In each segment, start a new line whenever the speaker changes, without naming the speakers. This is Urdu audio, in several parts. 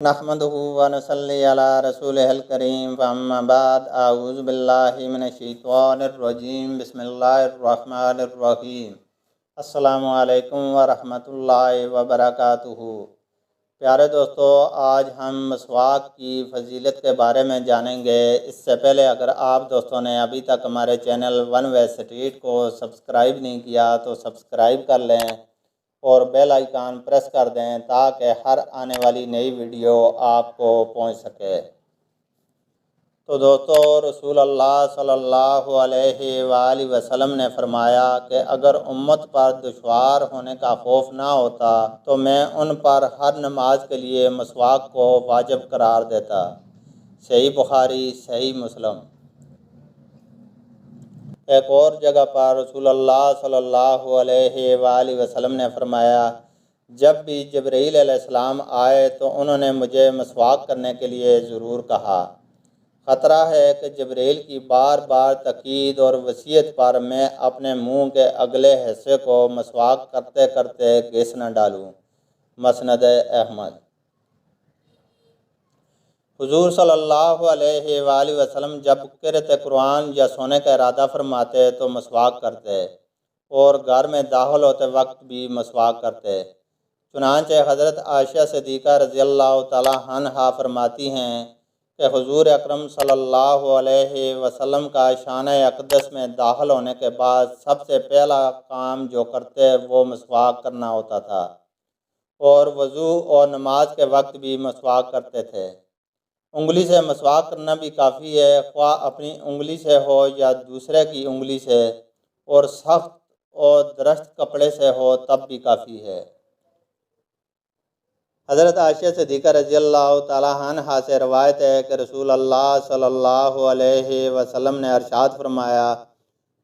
نحمدہ ونصلی علی رسولہ الکریم فاما بعد اعوذ باللہ من الشیطان الرجیم بسم اللہ الرحمن الرحیم السلام علیکم ورحمۃ اللہ وبرکاتہ۔ پیارے دوستو، آج ہم مسواک کی فضیلت کے بارے میں جانیں گے۔ اس سے پہلے اگر آپ دوستوں نے ابھی تک ہمارے چینل ون وے اسٹریٹ کو سبسکرائب نہیں کیا تو سبسکرائب کر لیں اور بیل آئیکن پریس کر دیں تاکہ ہر آنے والی نئی ویڈیو آپ کو پہنچ سکے۔ تو دوستو، رسول اللہ صلی اللہ علیہ وآلہ وسلم نے فرمایا کہ اگر امت پر دشوار ہونے کا خوف نہ ہوتا تو میں ان پر ہر نماز کے لیے مسواک کو واجب قرار دیتا۔ صحیح بخاری، صحیح مسلم۔ ایک اور جگہ پر رسول اللہ صلی اللہ علیہ وآلہ وسلم نے فرمایا، جب بھی جبرائیل علیہ السلام آئے تو انہوں نے مجھے مسواک کرنے کے لیے ضرور کہا۔ خطرہ ہے کہ جبرائیل کی بار بار تاکید اور وصیت پر میں اپنے منہ کے اگلے حصے کو مسواک کرتے کرتے گھس نہ ڈالوں۔ مسند احمد۔ حضور صلی اللہ علیہ وآلہ وسلم جب قرأت قرآن یا سونے کا ارادہ فرماتے تو مسواک کرتے اور گھر میں داخل ہوتے وقت بھی مسواک کرتے۔ چنانچہ حضرت عائشہ صدیقہ رضی اللہ تعالی عنہا فرماتی ہیں کہ حضور اکرم صلی اللہ علیہ وسلم کا شانہ اقدس میں داخل ہونے کے بعد سب سے پہلا کام جو کرتے وہ مسواک کرنا ہوتا تھا، اور وضو اور نماز کے وقت بھی مسواک کرتے تھے۔ انگلی سے مسواک کرنا بھی کافی ہے، خواہ اپنی انگلی سے ہو یا دوسرے کی انگلی سے، اور سخت اور درست کپڑے سے ہو تب بھی کافی ہے۔ حضرت عائشہ صدیقہ رضی اللہ تعالی عنہا سے روایت ہے کہ رسول اللہ صلی اللہ علیہ وسلم نے ارشاد فرمایا،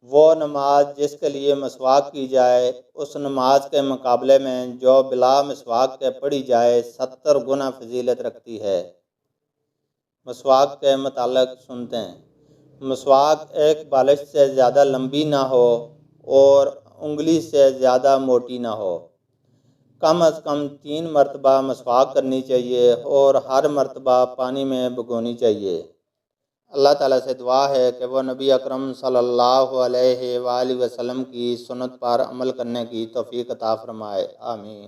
وہ نماز جس کے لیے مسواک کی جائے اس نماز کے مقابلے میں جو بلا مسواک کے پڑھی جائے 70 گنا فضیلت رکھتی ہے۔ مسواک کے متعلق سنتے ہیں۔ مسواک ایک بالش سے زیادہ لمبی نہ ہو اور انگلی سے زیادہ موٹی نہ ہو۔ کم از کم 3 مرتبہ مسواک کرنی چاہیے اور ہر مرتبہ پانی میں بھگونی چاہیے۔ اللہ تعالیٰ سے دعا ہے کہ وہ نبی اکرم صلی اللہ علیہ وآلہ وسلم کی سنت پر عمل کرنے کی توفیق عطا فرمائے۔ آمین۔